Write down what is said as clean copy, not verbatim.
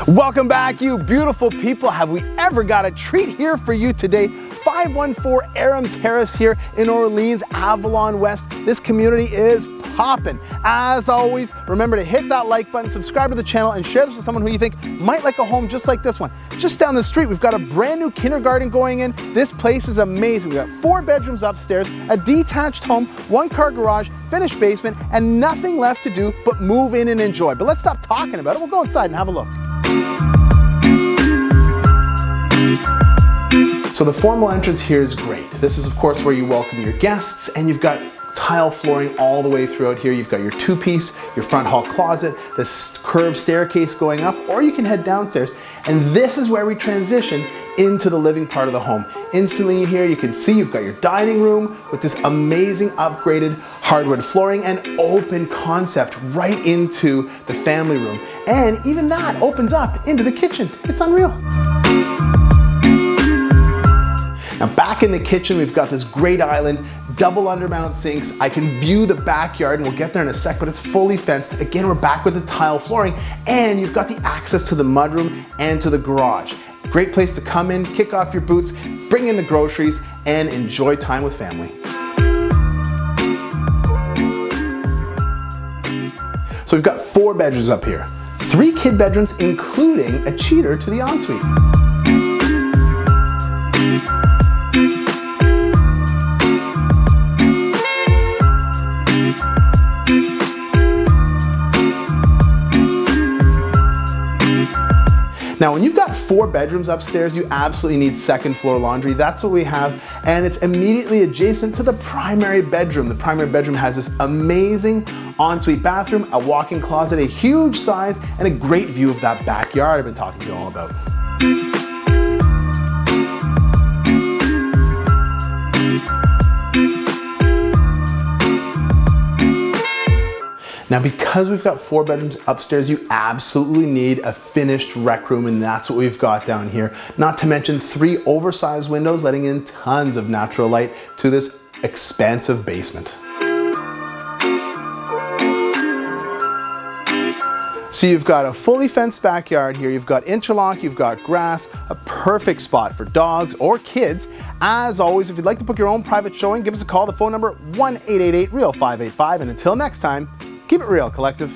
Welcome back, you beautiful people. Have we ever got a treat here for you today? 514 Arum Terrace here in Orleans, Avalon West. This community is popping. As always, remember to hit that like button, subscribe to the channel, and share this with someone who you think might like a home just like this one. Just down the street, we've got a brand new kindergarten going in. This place is amazing. We've got 4 bedrooms upstairs, a detached home, 1-car garage, finished basement, and nothing left to do but move in and enjoy. But let's stop talking about it. We'll go inside and have a look. So the formal entrance here is great. This is of course where you welcome your guests, and you've got tile flooring all the way throughout here. You've got your 2-piece, your front hall closet, this curved staircase going up, or you can head downstairs. And this is where we transition into the living part of the home. Instantly here you can see you've got your dining room with this amazing upgraded hardwood flooring and open concept right into the family room. And even that opens up into the kitchen. It's unreal. Now back in the kitchen, we've got this great island, double undermount sinks. I can view the backyard, and we'll get there in a sec, but it's fully fenced. Again, we're back with the tile flooring, and you've got the access to the mudroom and to the garage. Great place to come in, kick off your boots, bring in the groceries, and enjoy time with family. So we've got 4 bedrooms up here. 3 kid bedrooms, including a cheater to the ensuite. Now, when you've got 4 bedrooms upstairs, you absolutely need 2nd floor laundry. That's what we have, and it's immediately adjacent to the primary bedroom. The primary bedroom has this amazing ensuite bathroom, a walk-in closet, a huge size, and a great view of that backyard I've been talking to you all about. Now, because we've got 4 bedrooms upstairs, you absolutely need a finished rec room, and that's what we've got down here. Not to mention 3 oversized windows letting in tons of natural light to this expansive basement. So you've got a fully fenced backyard here, you've got interlock, you've got grass, a perfect spot for dogs or kids. As always, if you'd like to book your own private showing, give us a call. The phone number 1-888-REAL-585, and until next time, keep it real, collective.